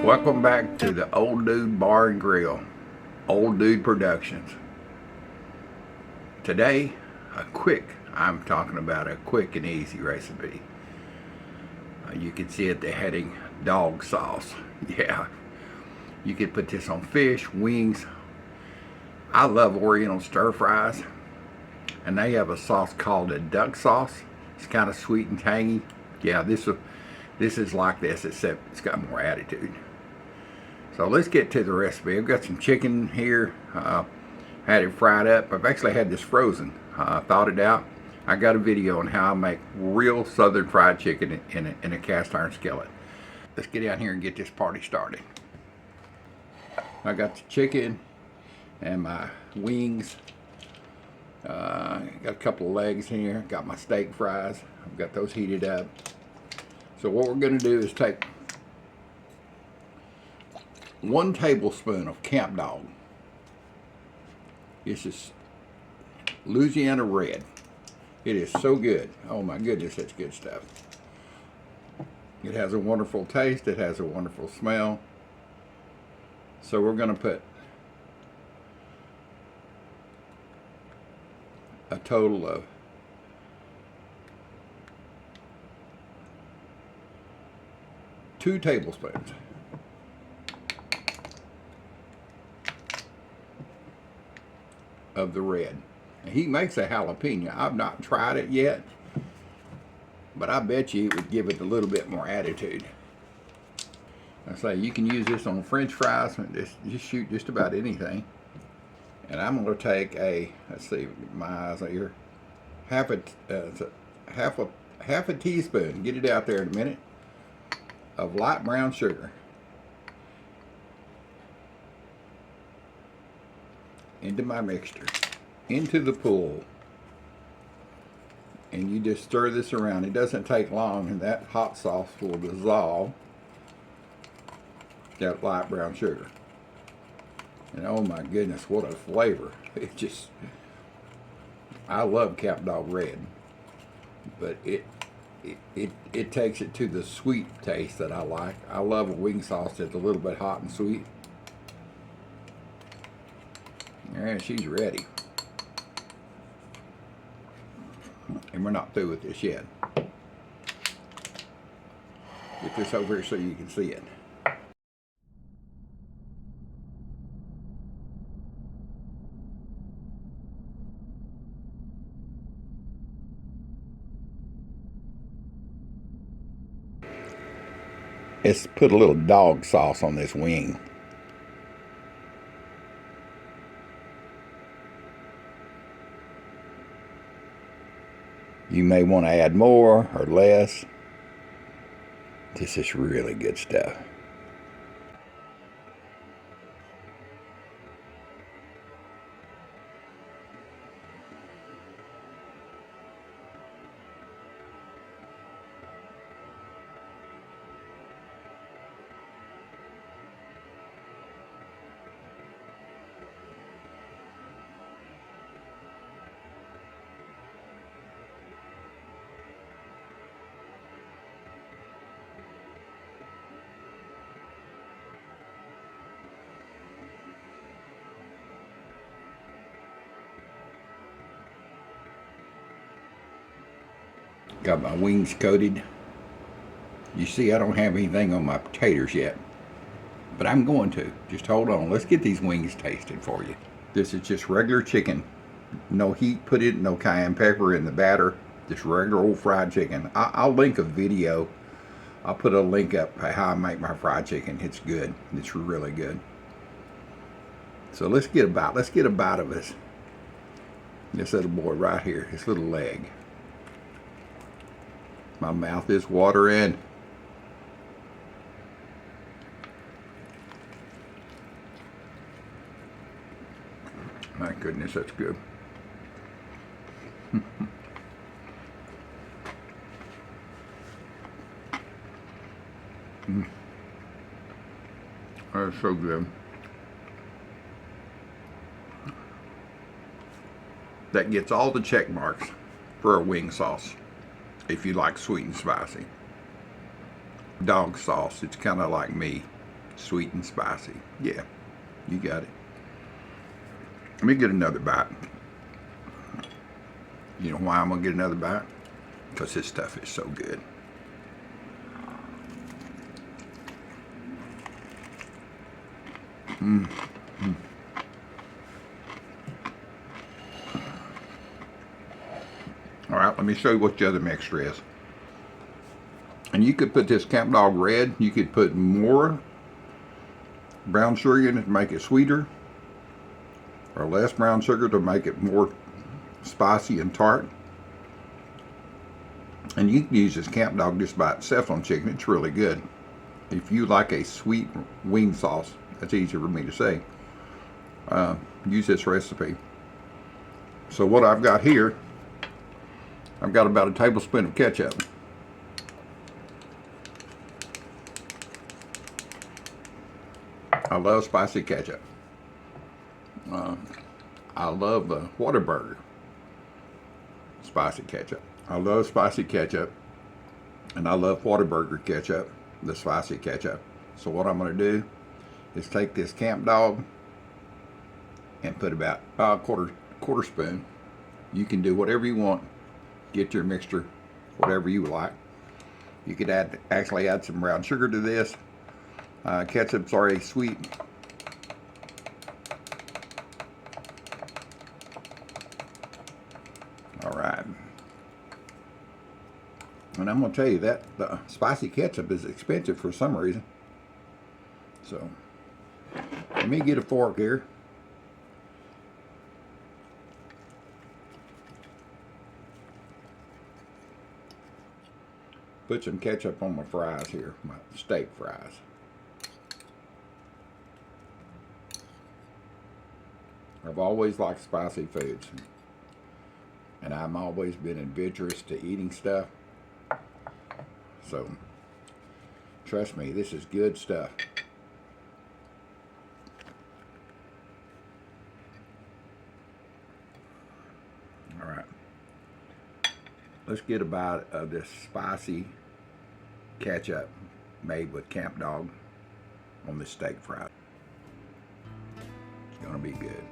Welcome back to the Old Dude Bar and Grill, Old Dude Productions. Today, I'm talking about a quick and easy recipe. You can see at the heading, dog sauce. Yeah, you could put this on fish, wings. I love Oriental stir fries, and they have a sauce called a duck sauce. It's kind of sweet and tangy. Yeah, this is like this, except it's got more attitude. So let's get to the recipe. I've got some chicken here. Had it fried up. I've actually had this frozen. Thawed it out. I got a video on how I make real southern fried chicken in a cast iron skillet. Let's get down here and get this party started. I got the chicken and my wings. Got a couple of legs in here. Got my steak fries. I've got those heated up. So what we're going to do is take 1 tablespoon of Camp Dawg. This is Louisiana Red. It is so good. Oh my goodness, that's good stuff. It has a wonderful taste. It has a wonderful smell. So we're going to put a total of 2 tablespoons. Of the red. He makes a jalapeno. I've not tried it yet, but I bet you it would give it a little bit more attitude. I say you can use this on French fries and just shoot just about anything. And I'm going to take let's see, my eyes are here, half a teaspoon. Get it out there in a minute of light brown sugar. Into my mixture, into the pool, and you just stir this around. It doesn't take long, and that hot sauce will dissolve that light brown sugar. And oh my goodness, what a flavor. I love Camp Dawg Red, but it takes it to the sweet taste that I like. I love a wing sauce that's a little bit hot and sweet. And she's ready. And we're not through with this yet. Get this over here so you can see it. Let's put a little dog sauce on this wing. You may want to add more or less. This is really good stuff. Got my wings coated. You see, I don't have anything on my potatoes yet, but I'm going to. Just hold on. Let's get these wings tasted for you. This is just regular chicken. No heat put it, no cayenne pepper in the batter. Just regular old fried chicken. I'll link a video. I'll put a link up how I make my fried chicken. It's good. It's really good. So let's get a bite of this little boy right here, this little leg. My mouth is watering. My goodness, that's good. That's so good. That gets all the check marks for a wing sauce, if you like sweet and spicy. Dog sauce, it's kind of like me. Sweet and spicy. Yeah, you got it. Let me get another bite. You know why I'm gonna get another bite? Because this stuff is so good. All right, let me show you what the other mixture is. And you could put this Camp Dawg Red. You could put more brown sugar in it to make it sweeter, or less brown sugar to make it more spicy and tart. And you can use this Camp Dawg just by itself on chicken. It's really good. If you like a sweet wing sauce, that's easy for me to say, use this recipe. So what I've got here, I've got about a tablespoon of ketchup. I love spicy ketchup. I love Whataburger spicy ketchup. I love spicy ketchup, and I love Whataburger ketchup, the spicy ketchup. So what I'm going to do is take this Camp Dawg and put about a quarter spoon. You can do whatever you want. Get your mixture, whatever you like. You could actually add some brown sugar to this. Ketchup's already sweet. All right. And I'm going to tell you that the spicy ketchup is expensive for some reason. So, let me get a fork here. Put some ketchup on my fries here, my steak fries. I've always liked spicy foods, and I've always been adventurous to eating stuff. So, trust me, this is good stuff. All right. Let's get a bite of this spicy ketchup made with Camp Dawg on this steak fry. It's gonna be good.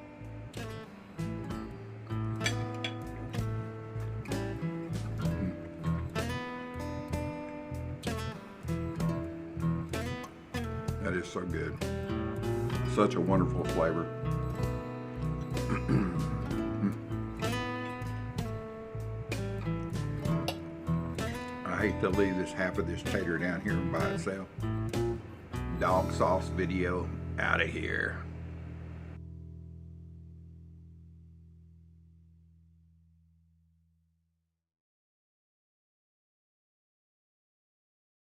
That is so good. Such a wonderful flavor. I hate to leave this half of this tater down here by itself. Dawg sauce video out of here.